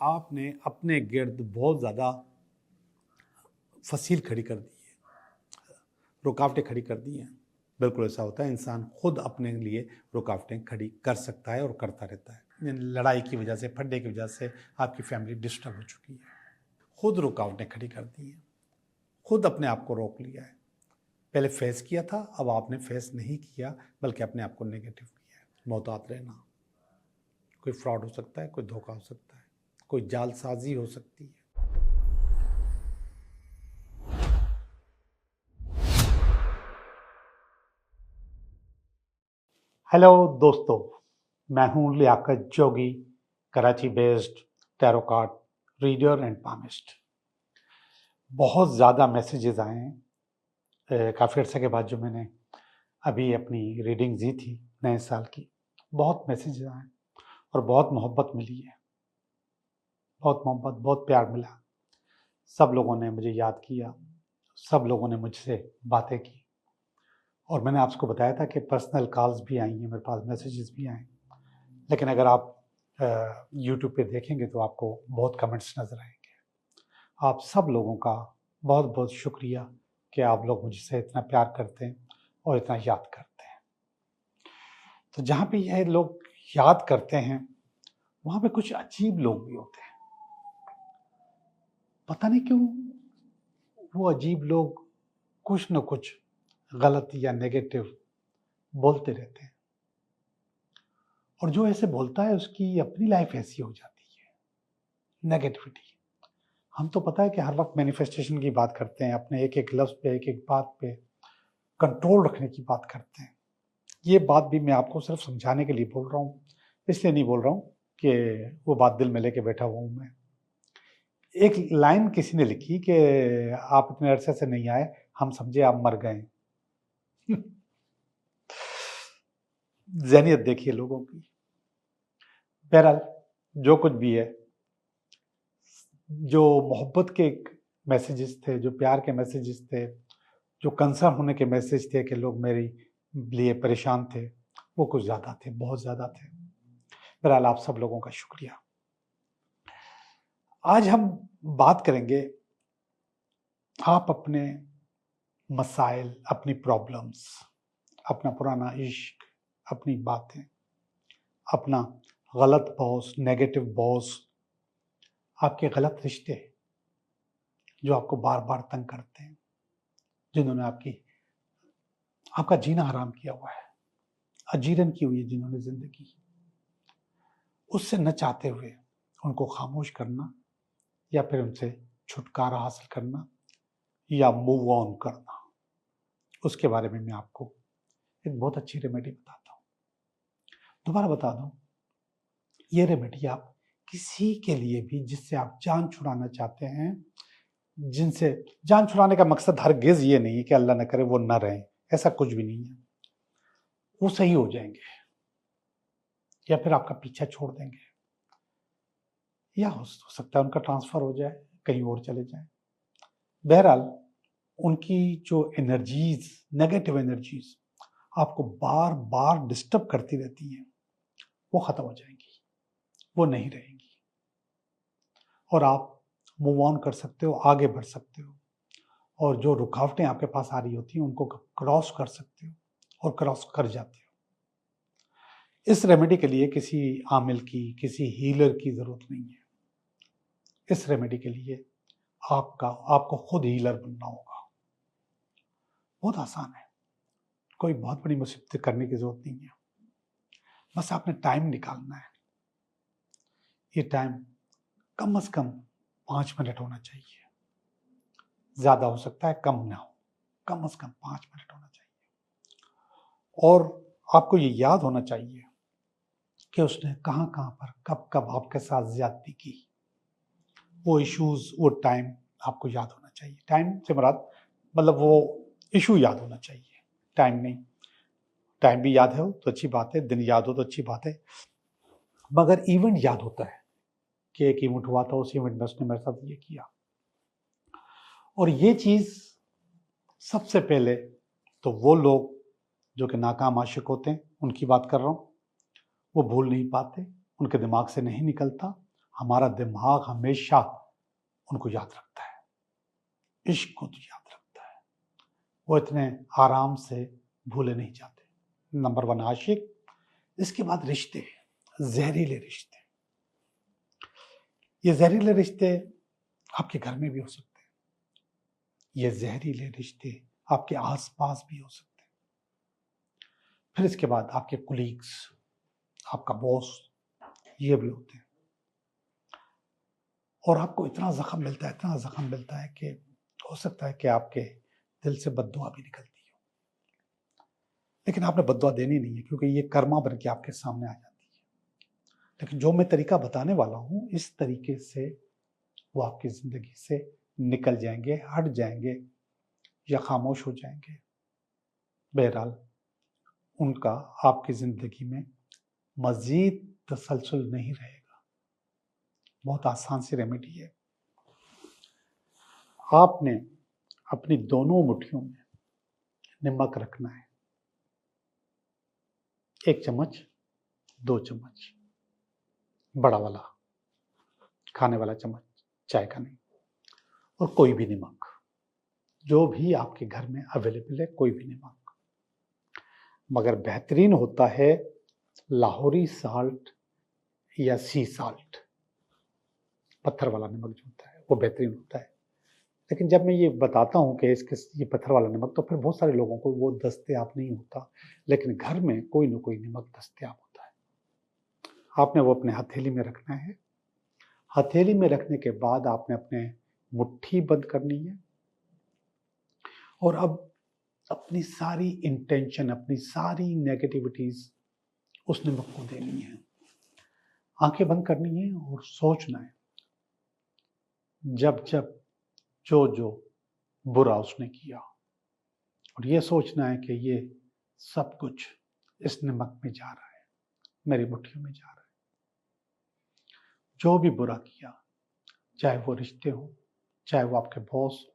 आपने अपने गिर्द बहुत ज़्यादा फसील खड़ी कर दी है, रुकावटें खड़ी कर दी हैं। बिल्कुल ऐसा होता है, इंसान खुद अपने लिए रुकावटें खड़ी कर सकता है और करता रहता है। लड़ाई की वजह से, फड्डे की वजह से आपकी फैमिली डिस्टर्ब हो चुकी है, खुद रुकावटें खड़ी कर दी हैं, खुद अपने आप को रोक लिया है। पहले फेस किया था, अब आपने फेस नहीं किया बल्कि अपने आप को नेगेटिव किया है। मोहतात रहना, कोई फ्रॉड हो सकता है, कोई धोखा हो सकता है, कोई जालसाजी हो सकती है। हेलो दोस्तों, मैं हूं Liaqat Jogi, Karachi based tarot card reader and palmist. बहुत ज़्यादा मैसेजेस आए हैं काफ़ी अर्से के बाद, जो मैंने अभी अपनी रीडिंग दी थी नए साल की। बहुत मैसेजेस आए और बहुत मोहब्बत मिली है, बहुत मोहब्बत, बहुत प्यार मिला। सब लोगों ने मुझे याद किया, सब लोगों ने मुझसे बातें की, और मैंने आपको बताया था कि पर्सनल कॉल्स भी आई हैं मेरे पास, मैसेजेस भी आए। लेकिन अगर आप यूट्यूब पे देखेंगे तो आपको बहुत कमेंट्स नज़र आएंगे। आप सब लोगों का बहुत बहुत शुक्रिया कि आप लोग मुझसे इतना प्यार करते हैं और इतना याद करते हैं। तो जहाँ पे यह लोग याद करते हैं, वहाँ पे कुछ अजीब लोग भी होते हैं। पता नहीं क्यों वो अजीब लोग कुछ न कुछ गलत या नेगेटिव बोलते रहते हैं, और जो ऐसे बोलता है उसकी अपनी लाइफ ऐसी हो जाती है, नेगेटिविटी। हम तो पता है कि हर वक्त मैनिफेस्टेशन की बात करते हैं, अपने एक एक लफ्ज़ पे, एक एक बात पे कंट्रोल रखने की बात करते हैं। ये बात भी मैं आपको सिर्फ समझाने के लिए बोल रहा हूँ, इसलिए नहीं बोल रहा हूँ कि वो बात दिल में लेके बैठा हुआ हूँ मैं। एक लाइन किसी ने लिखी कि आप इतने अरसे से नहीं आए, हम समझे आप मर गए। ज़हनियत देखिए लोगों की। बहरहाल जो कुछ भी है, जो मोहब्बत के मैसेजेस थे, जो प्यार के मैसेजेस थे, जो कंसर्न होने के मैसेज थे कि लोग मेरे लिए परेशान थे, वो कुछ ज़्यादा थे, बहुत ज़्यादा थे। बहरहाल आप सब लोगों का शुक्रिया। आज हम बात करेंगे, आप अपने मसाइल, अपनी प्रॉब्लम्स, अपना पुराना इश्क, अपनी बातें, अपना गलत बॉस, नेगेटिव बॉस, आपके गलत रिश्ते जो आपको बार बार तंग करते हैं, जिन्होंने आपका जीना हराम किया हुआ है, अजीरन की हुई है जिन्होंने जिंदगी, उससे न चाहते हुए उनको खामोश करना, या फिर उनसे छुटकारा हासिल करना, या मूव ऑन करना, उसके बारे में मैं आपको एक बहुत अच्छी रेमेडी बताता हूँ। दोबारा बता दूं, ये रेमेडी आप किसी के लिए भी जिससे आप जान छुड़ाना चाहते हैं, जिनसे जान छुड़ाने का मकसद हरगिज ये नहीं है कि अल्लाह न करे वो न रहें, ऐसा कुछ भी नहीं है। वो सही हो जाएंगे, या फिर आपका पीछा छोड़ देंगे, या हो सकता है उनका ट्रांसफर हो जाए, कहीं और चले जाए। बहरहाल उनकी जो एनर्जीज, नेगेटिव एनर्जीज आपको बार बार डिस्टर्ब करती रहती हैं, वो खत्म हो जाएंगी, वो नहीं रहेंगी, और आप मूव ऑन कर सकते हो, आगे बढ़ सकते हो, और जो रुकावटें आपके पास आ रही होती हैं उनको क्रॉस कर सकते हो, और क्रॉस कर जाते हो। इस रेमेडी के लिए किसी आमिल की, किसी हीलर की जरूरत नहीं है। इस रेमेडी के लिए आपको खुद हीलर बनना होगा। बहुत आसान है, कोई बहुत बड़ी मुसीबत करने की जरूरत नहीं है, बस आपने टाइम निकालना है। ये टाइम कम से कम 5 मिनट होना चाहिए, ज्यादा हो सकता है, कम ना हो, कम से कम 5 मिनट होना चाहिए। और आपको ये याद होना चाहिए कि उसने कहाँ कहाँ पर, कब कब आपके साथ ज्यादती की। वो इश्यूज, वो टाइम आपको याद होना चाहिए। टाइम से मुराद मतलब वो इशू याद होना चाहिए, टाइम नहीं। टाइम भी याद हो तो अच्छी बात है, दिन याद हो तो अच्छी बात है, मगर इवेंट याद होता है कि एक इवेंट हुआ था, उस इवेंट में उसने मेरे साथ ये किया। और ये चीज सबसे पहले तो वो लोग जो कि नाकाम आशिक होते हैं, उनकी बात कर रहा हूँ, वो भूल नहीं पाते, उनके दिमाग से नहीं निकलता। हमारा दिमाग हमेशा उनको याद रखता है, इश्क को तो याद रखता है, वो इतने आराम से भूले नहीं जाते। नंबर 1 आशिक। इसके बाद रिश्ते, जहरीले रिश्ते। ये जहरीले रिश्ते आपके घर में भी हो सकते हैं, ये जहरीले रिश्ते आपके आसपास भी हो सकते हैं। फिर इसके बाद आपके कुलीग्स, आपका बॉस, ये भी होते हैं। और आपको इतना जख्म मिलता है, इतना जख्म मिलता है कि हो सकता है कि आपके दिल से बद्दुआ भी निकलती हो, लेकिन आपने बद्दुआ देनी नहीं है, क्योंकि ये कर्मा बन के आपके सामने आ जाती है। लेकिन जो मैं तरीका बताने वाला हूं, इस तरीके से वो आपकी जिंदगी से निकल जाएंगे, हट जाएंगे या खामोश हो जाएंगे। बहरहाल उनका आपकी जिंदगी में मजीद तसलसल नहीं रहेगा। बहुत आसान सी रेमेडी है। आपने अपनी दोनों मुट्ठियों में नमक रखना है, 1 चम्मच, 2 चम्मच, बड़ा वाला खाने वाला चम्मच, चाय का नहीं। और कोई भी नमक, जो भी आपके घर में अवेलेबल है, कोई भी नमक। मगर बेहतरीन होता है लाहौरी साल्ट या सी साल्ट, पत्थर वाला नमक जो होता है वो बेहतरीन होता है। लेकिन जब मैं ये बताता हूँ कि ये पत्थर वाला नमक, तो फिर बहुत सारे लोगों को वो दस्तयाब नहीं होता, लेकिन घर में कोई ना कोई नमक दस्तयाब होता है। आपने वो अपने हथेली में रखना है। हथेली में रखने के बाद आपने अपने मुट्ठी बंद करनी है, और अब अपनी सारी इंटेंशन, अपनी सारी नेगेटिविटीज उस नमक को देनी है। आंखें बंद करनी है और सोचना है, जब जब जो जो बुरा उसने किया, और ये सोचना है कि ये सब कुछ इस नमक में जा रहा है, मेरी मुट्ठियों में जा रहा है। जो भी बुरा किया, चाहे वो रिश्ते हो, चाहे वो आपके बॉस हो,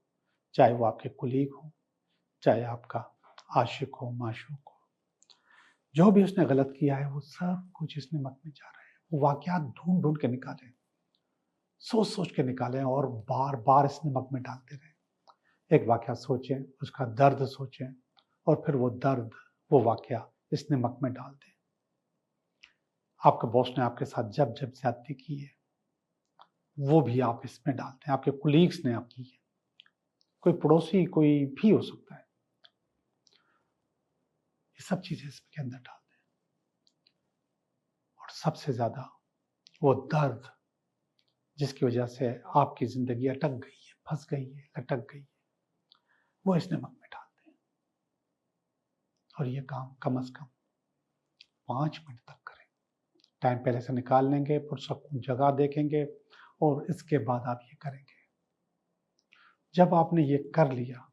चाहे वो आपके कुलीग हो, चाहे आपका आशिक हो, माशूक हो, जो भी उसने गलत किया है, वो सब कुछ इस नमक में जा रहा है। वो वाकयात ढूंढ ढूंढ के निकालें, सोच सोच के निकालें, और बार बार इस नमक में डालते रहें। एक वाकया सोचें, उसका दर्द सोचें, और फिर वो दर्द, वो वाकया इस नमक में डाल दें। आपके बॉस ने आपके साथ जब जब ज्यादती की है, वो भी आप इसमें डाल दें। आपके कुलीग्स ने आप की है, कोई पड़ोसी, कोई भी हो सकता है, ये सब चीजें इसके अंदर डाल दें। और सबसे ज्यादा वो दर्द जिसकी वजह से आपकी जिंदगी अटक गई है, फंस गई है, लटक गई है, वो इस नमक में डाल दें। और ये काम कम से कम 5 मिनट तक करें। टाइम पहले से निकाल लेंगे, पुरसकून जगह देखेंगे, और इसके बाद आप ये करेंगे। जब आपने ये कर लिया,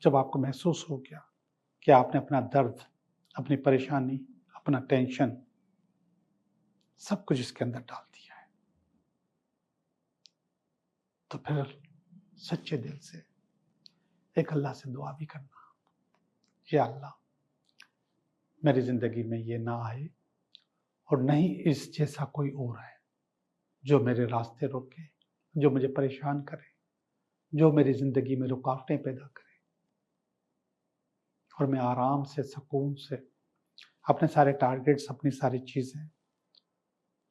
जब आपको महसूस हो गया कि आपने अपना दर्द, अपनी परेशानी, अपना टेंशन, सब कुछ इसके अंदर डाल दिया है, तो फिर सच्चे दिल से एक अल्लाह से दुआ भी करना, या अल्लाह, मेरी जिंदगी में ये ना आए, और नहीं इस जैसा कोई और है जो मेरे रास्ते रोके, जो मुझे परेशान करे, जो मेरी जिंदगी में रुकावटें पैदा करे, और मैं आराम से, सुकून से अपने सारे टारगेट्स, अपनी सारी चीजें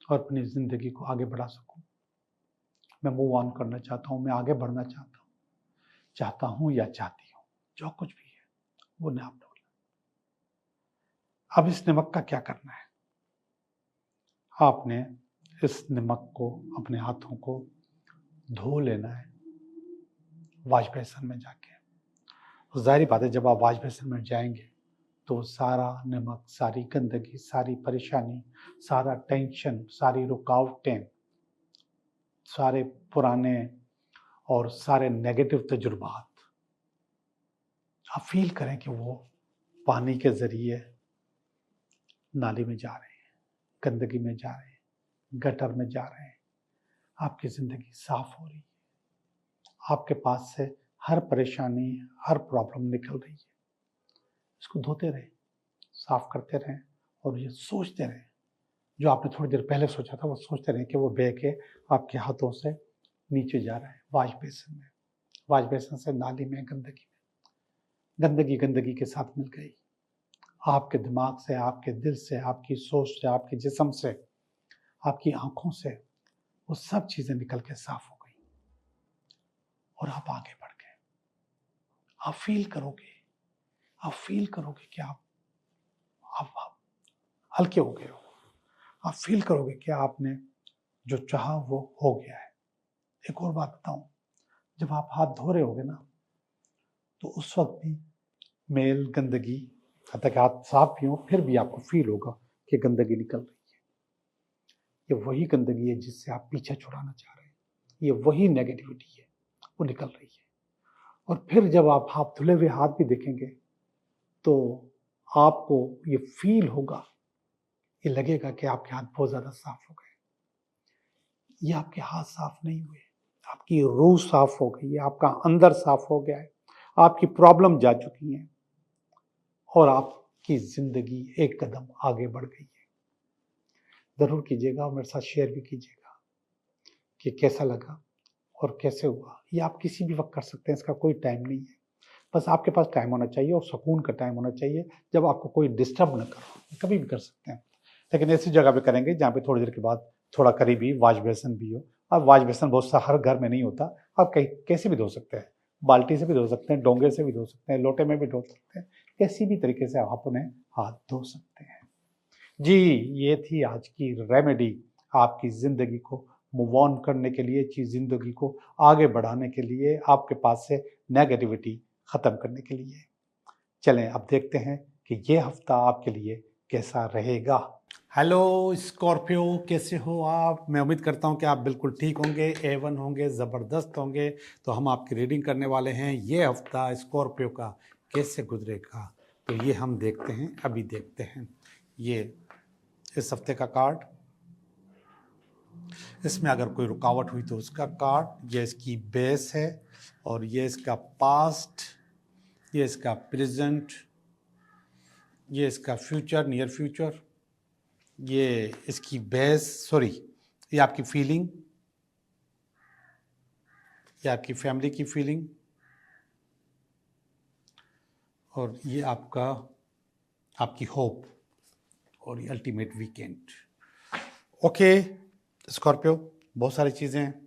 और अपनी जिंदगी को आगे बढ़ा सकूं। मैं मूव ऑन करना चाहता हूं, मैं आगे बढ़ना चाहता हूं या चाहती हूं, जो कुछ भी है वो नाम बोलना। अब इस नमक का क्या करना है? आपने इस नमक को, अपने हाथों को धो लेना है वाश बेसिन में जाके। जाहिर बात है, जब आप वाश बेसिन में जाएंगे तो सारा नमक, सारी गंदगी, सारी परेशानी, सारा टेंशन, सारी रुकावटें, सारे पुराने और सारे नेगेटिव तजुर्बात, आप फील करें कि वो पानी के जरिए नाली में जा रहे हैं, गंदगी में जा रहे हैं, गटर में जा रहे हैं। आपकी जिंदगी साफ हो रही है, आपके पास से हर परेशानी, हर प्रॉब्लम निकल रही है। इसको धोते रहें, साफ करते रहें, और ये सोचते रहें, जो आपने थोड़ी देर पहले सोचा था वो सोचते रहें कि वो बह के आपके हाथों से नीचे जा रहा है वॉश बेसिन में। वॉश बेसिन से नाली में, गंदगी गंदगी के साथ मिल गई। आपके दिमाग से, आपके दिल से, आपकी सोच से, आपके जिस्म से, आपकी आंखों से वो सब चीजें निकल के साफ हो गई और आप आगे बढ़ गए। आप फील करोगे कि आप हल्के हो गए हो। आप फील करोगे कि आपने जो चाहा वो हो गया है। एक और बात बताऊं, जब आप हाथ धो रहे होगे ना, तो उस वक्त भी मैल, गंदगी, जब तक हाथ साफ भी हो फिर भी आपको फील होगा कि गंदगी निकल रही है। ये वही गंदगी है जिससे आप पीछे छुड़ाना चाह रहे हैं। ये वही नेगेटिविटी है, वो निकल रही है। और फिर जब आप हाथ धुले हुए हाथ भी देखेंगे तो आपको ये फील होगा, ये लगेगा कि आपके हाथ बहुत ज्यादा साफ हो गए। ये आपके हाथ साफ नहीं हुए, आपकी रूह साफ हो गई है, आपका अंदर साफ हो गया है, आपकी प्रॉब्लम जा चुकी है और आपकी जिंदगी एक कदम आगे बढ़ गई है। जरूर कीजिएगा और मेरे साथ शेयर भी कीजिएगा कि कैसा लगा और कैसे हुआ। ये आप किसी भी वक्त कर सकते हैं, इसका कोई टाइम नहीं है। बस आपके पास टाइम होना चाहिए और सुकून का टाइम होना चाहिए, जब आपको कोई डिस्टर्ब न करो। कभी भी कर सकते हैं, लेकिन ऐसी जगह पे करेंगे जहाँ पे थोड़ी देर के बाद थोड़ा करीबी वॉश बेसिन भी हो। अब वॉश बेसिन बहुत सा हर घर में नहीं होता, आप कहीं कैसे भी धो सकते हैं, बाल्टी से भी धो सकते हैं, डोंगे से भी धो सकते हैं, लोटे में भी धो सकते हैं, किसी भी तरीके से आप उन्हें हाथ धो सकते हैं। जी, ये थी आज की रेमेडी आपकी ज़िंदगी को मूव ऑन करने के लिए, ज़िंदगी को आगे बढ़ाने के लिए, आपके पास से नेगेटिविटी ख़त्म करने के लिए। चलें अब देखते हैं कि ये हफ्ता आपके लिए कैसा रहेगा। हेलो स्कॉर्पियो, कैसे हो आप? मैं उम्मीद करता हूँ कि आप बिल्कुल ठीक होंगे, A1 होंगे, ज़बरदस्त होंगे। तो हम आपकी रीडिंग करने वाले हैं, ये हफ्ता स्कॉर्पियो का कैसे गुजरेगा। तो ये हम देखते हैं, अभी देखते हैं। ये इस हफ्ते का कार्ड, इसमें अगर कोई रुकावट हुई तो उसका कार्ड, ये इसकी बेस है और ये इसका पास्ट, ये इसका प्रेजेंट, ये इसका फ्यूचर, नियर फ्यूचर, ये इसकी बेस, सॉरी ये आपकी फीलिंग, ये आपकी फैमिली की फीलिंग, और ये आपकी होप, और ये अल्टीमेट वीकेंड। ओके स्कॉर्पियो, बहुत सारी चीज़ें हैं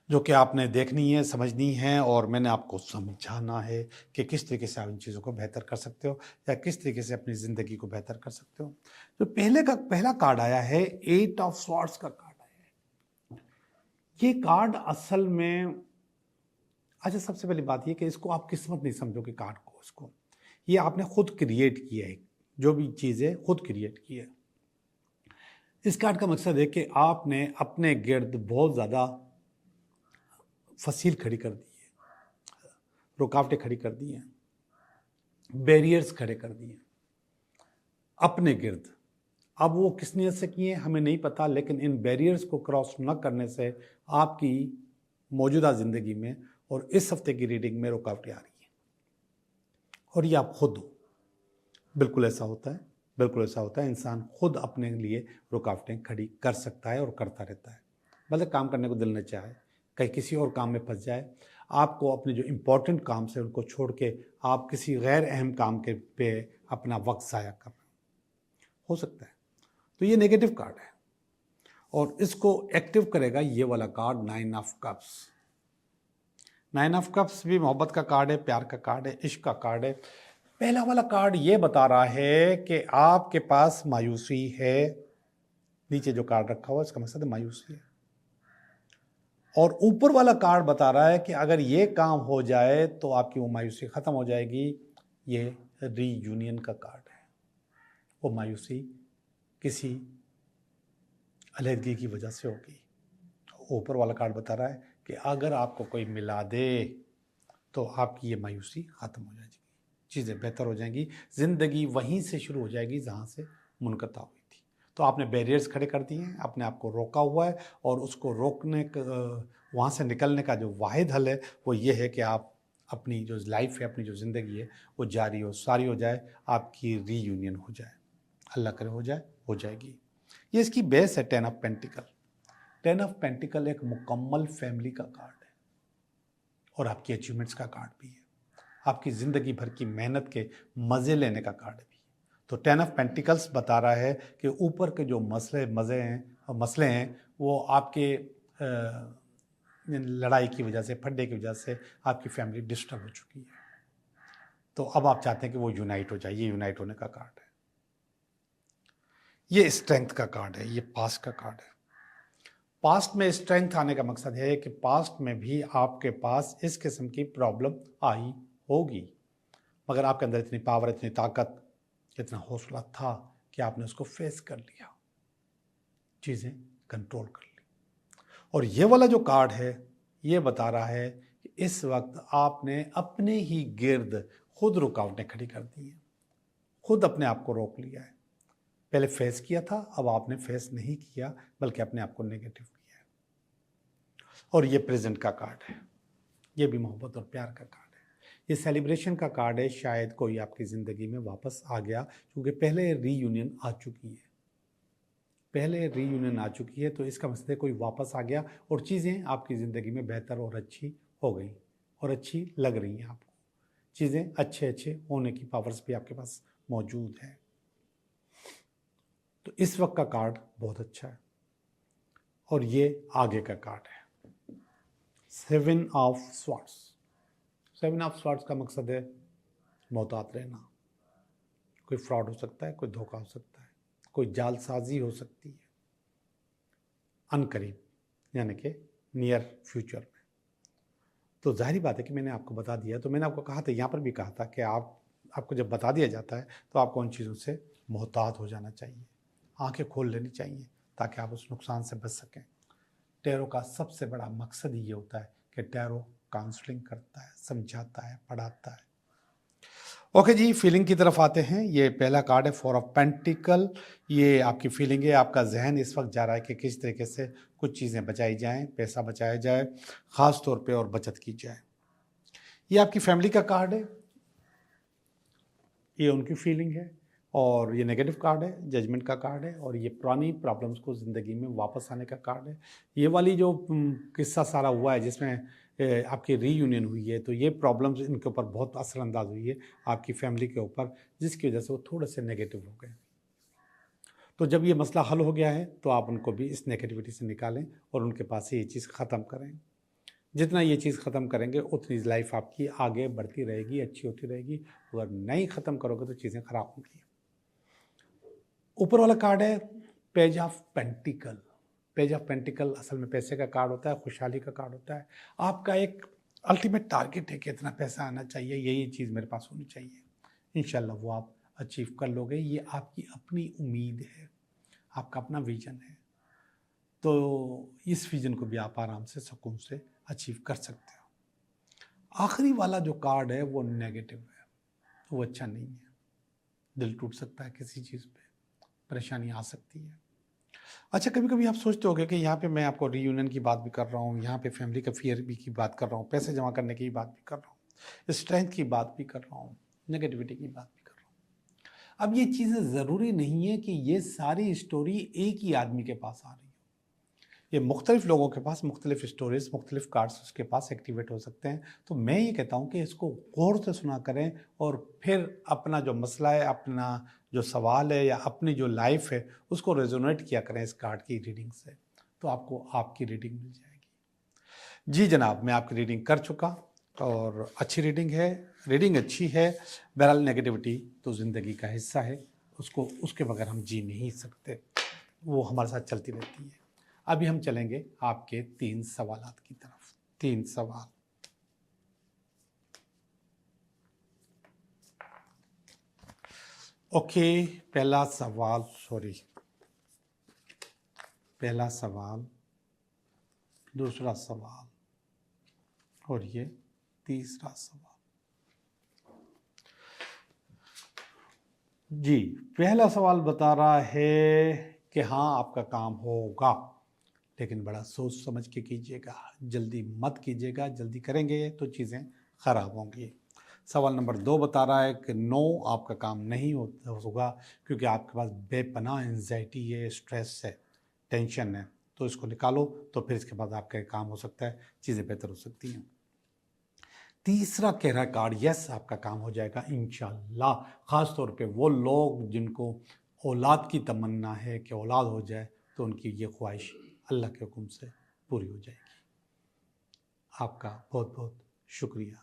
जो कि आपने देखनी है, समझनी है, और मैंने आपको समझाना है कि किस तरीके से आप इन चीज़ों को बेहतर कर सकते हो या किस तरीके से अपनी ज़िंदगी को बेहतर कर सकते हो। जो पहला कार्ड आया है, 8 ऑफ स्वॉर्ड्स का कार्ड आया है। ये कार्ड असल में, अच्छा सबसे पहली बात ये कि इसको आप किस्मत नहीं समझोगे कार्ड को, इसको ये आपने खुद क्रिएट किया है, जो भी चीज़ें खुद क्रिएट की है। इस कार्ड का मकसद है कि आपने अपने गिर्द बहुत ज़्यादा फसील खड़ी कर दी है, रुकावटें खड़ी कर दी हैं, बैरियर्स खड़े कर दिए अपने गिर्द। अब वो किस नीयत से किए हमें नहीं पता, लेकिन इन बैरियर्स को क्रॉस न करने से आपकी मौजूदा ज़िंदगी में और इस हफ्ते की रीडिंग में रुकावटें आ रही हैं, और ये आप खुद हो। बिल्कुल ऐसा होता है, बिल्कुल ऐसा होता है। इंसान खुद अपने लिए रुकावटें खड़ी कर सकता है और करता रहता है। मतलब काम करने को दिल न चाहे, कहीं किसी और काम में फंस जाए, आपको अपने जो इम्पोर्टेंट काम से उनको छोड़ के आप किसी गैर अहम काम के पे अपना वक्त ज़ाया कर रहे हो सकता है। तो ये नेगेटिव कार्ड है, और इसको एक्टिव करेगा ये वाला card, 9 of cups. 9 of cups भी मोहब्बत का कार्ड है, प्यार का कार्ड है, इश्क का कार्ड है। पहला वाला कार्ड ये बता रहा है कि आपके पास मायूसी है। नीचे जो कार्ड रखा हुआ इसका मकसद है मायूसी है। और ऊपर वाला कार्ड बता रहा है कि अगर ये काम हो जाए तो आपकी वो मायूसी ख़त्म हो जाएगी। ये रीयूनियन का कार्ड है। वो मायूसी किसी अलहदगी की वजह से होगी। ऊपर वाला कार्ड बता रहा है कि अगर आपको कोई मिला दे तो आपकी ये मायूसी ख़त्म हो जाएगी, चीज़ें बेहतर हो जाएंगी, ज़िंदगी वहीं से शुरू हो जाएगी जहाँ से मुनक़ता हुई थी। तो आपने बैरियर्स खड़े कर दिए हैं, अपने आप को रोका हुआ है, और उसको रोकने वहाँ से निकलने का जो वाहिद हल है वो ये है कि आप अपनी जो लाइफ है, अपनी जो ज़िंदगी है वो जारी हो सारी हो जाए, आपकी रीयूनियन हो जाए। अल्लाह करे हो जाए, हो जाएगी। ये इसकी बेस है 10 ऑफ पेंटिकल। 10 ऑफ पेंटिकल एक मुकम्मल फैमिली का कार्ड है और आपकी अचीवमेंट्स का कार्ड भी है, आपकी ज़िंदगी भर की मेहनत के मज़े लेने का कार्ड भी है। तो 10 ऑफ पेंटिकल्स बता रहा है कि ऊपर के जो मसले हैं वो आपके लड़ाई की वजह से, फड्डे की वजह से आपकी फैमिली डिस्टर्ब हो चुकी है। तो अब आप चाहते हैं कि वो यूनाइट हो जाए। ये यूनाइट होने का कार्ड है, ये स्ट्रेंथ का कार्ड है, ये पास्ट का कार्ड है। पास्ट में स्ट्रेंथ आने का मकसद है कि पास्ट में भी आपके पास इस किस्म की प्रॉब्लम आई होगी, मगर आपके अंदर इतनी पावर, इतनी ताकत, इतना हौसला था कि आपने उसको फेस कर लिया, चीज़ें कंट्रोल कर ली। और ये वाला जो कार्ड है ये बता रहा है कि इस वक्त आपने अपने ही गिर्द खुद रुकावटें खड़ी कर दी हैं, खुद अपने आप को रोक लिया है। पहले फेस किया था, अब आपने फेस नहीं किया बल्कि अपने आप को नेगेटिव किया है। और ये प्रेजेंट का कार्ड है, ये भी मोहब्बत और प्यार का कार्ड है, ये सेलिब्रेशन का कार्ड है। शायद कोई आपकी ज़िंदगी में वापस आ गया, क्योंकि पहले रीयूनियन आ चुकी है, तो इसका मतलब है कोई वापस आ गया और चीज़ें आपकी ज़िंदगी में बेहतर और अच्छी हो गई और अच्छी लग रही हैं आपको। चीज़ें अच्छे होने की पावर्स भी आपके पास मौजूद है। तो इस वक्त का कार्ड बहुत अच्छा है। और ये आगे का कार्ड है 7 ऑफ स्वॉर्ड्स। 7 ऑफ स्वॉर्ड्स का मकसद है मोहतात रहना। कोई फ्रॉड हो सकता है, कोई धोखा हो सकता है, कोई जालसाजी हो सकती है अनकरीब, यानी कि नियर फ्यूचर में। तो जाहिर बात है कि मैंने आपको बता दिया, तो मैंने आपको कहा था, यहाँ पर भी कहा था कि आपको जब बता दिया जाता है तो आपको उन चीज़ों से मोहतात हो जाना चाहिए, आंखें खोल लेनी चाहिए ताकि आप उस नुकसान से बच सकें। टैरो का सबसे बड़ा मकसद ये होता है कि टैरो काउंसलिंग करता है, समझाता है, पढ़ाता है। ओके जी, फीलिंग की तरफ आते हैं। ये पहला कार्ड है 4 ऑफ पेंटिकल। ये आपकी फीलिंग है, आपका जहन इस वक्त जा रहा है कि किस तरीके से कुछ चीज़ें बचाई जाएं, पैसा बचाया जाए, ख़ास तौर पे, और बचत की जाए। ये आपकी फैमिली का कार्ड है, ये उनकी फीलिंग है। और ये नेगेटिव कार्ड है, जजमेंट का कार्ड है। और ये पुरानी प्रॉब्लम्स को ज़िंदगी में वापस आने का कार्ड है। ये वाली जो किस्सा सारा हुआ है जिसमें आपकी रीयूनियन हुई है, तो ये प्रॉब्लम्स इनके ऊपर बहुत असरअंदाज हुई है आपकी फैमिली के ऊपर, जिसकी वजह से वो थोड़े से नेगेटिव हो गए। तो जब ये मसला हल हो गया है तो आप उनको भी इस नेगेटिविटी से निकालें और उनके पास से ये चीज़ ख़त्म करें। जितना ये चीज़ ख़त्म करेंगे उतनी लाइफ आपकी आगे बढ़ती रहेगी, अच्छी होती रहेगी। अगर नहीं ख़त्म करोगे तो चीज़ें ख़राब होंगी। ऊपर वाला कार्ड है page of pentacle. Page of pentacle असल में पैसे का कार्ड होता है, खुशहाली का कार्ड होता है। आपका एक अल्टीमेट टारगेट है कि इतना पैसा आना चाहिए, यही चीज़ मेरे पास होनी चाहिए। इंशाल्लाह वो आप अचीव कर लोगे। ये आपकी अपनी उम्मीद है, आपका अपना विजन है। तो इस विजन को भी आप आराम से, सुकून से अचीव कर सकते हो। आखिरी वाला जो कार्ड है वो नेगेटिव है, वो अच्छा नहीं है। दिल टूट सकता है, किसी चीज़ पे परेशानी आ सकती है। अच्छा, कभी कभी आप सोचते होंगे कि यहाँ पे मैं आपको रीयूनियन की बात भी कर रहा हूँ, यहाँ पे फैमिली का फियर भी की बात कर रहा हूँ, पैसे जमा करने की बात भी कर रहा हूँ, स्ट्रेंथ की बात भी कर रहा हूँ, नेगेटिविटी की बात भी कर रहा हूँ। अब ये चीज़ें ज़रूरी नहीं है कि ये सारी स्टोरी एक ही आदमी के पास आ रही है। ये मुख्तलिफ लोगों के पास मुख्तलिफ स्टोरीज, मुख्तलिफ कार्ड्स उसके पास एक्टिवेट हो सकते हैं। तो मैं ये कहता हूँ कि इसको गौर से सुना करें और फिर अपना जो मसला है, अपना जो सवाल है या अपनी जो लाइफ है, उसको रेजोनेट किया करें इस कार्ड की रीडिंग से, तो आपको आपकी रीडिंग मिल जाएगी। जी जनाब, मैं आपकी रीडिंग कर चुका और अच्छी रीडिंग है, रीडिंग अच्छी है। बहरहाल नेगेटिविटी तो ज़िंदगी का हिस्सा है, उसको उसके बगैर हम जी नहीं सकते, वो हमारे साथ चलती रहती है। अभी हम चलेंगे आपके 3 सवालात की तरफ। 3 सवाल। ओके, पहला सवाल, दूसरा सवाल और ये तीसरा सवाल। जी, पहला सवाल बता रहा है कि हाँ, आपका काम होगा, लेकिन बड़ा सोच समझ के कीजिएगा, जल्दी मत कीजिएगा। जल्दी करेंगे तो चीज़ें ख़राब होंगी। सवाल नंबर 2 बता रहा है कि नो, आपका काम नहीं होगा क्योंकि आपके पास बेपनाह एंजाइटी है, स्ट्रेस है, टेंशन है। तो इसको निकालो, तो फिर इसके बाद आपका काम हो सकता है, चीज़ें बेहतर हो सकती हैं। तीसरा कह रहा है कार्ड, यस आपका काम हो जाएगा इंशाल्लाह। ख़ास तौर पे वो लोग जिनको औलाद की तमन्ना है कि औलाद हो जाए, तो उनकी ये ख्वाहिश अल्लाह के हुक्म से पूरी हो जाएगी। आपका बहुत बहुत शुक्रिया।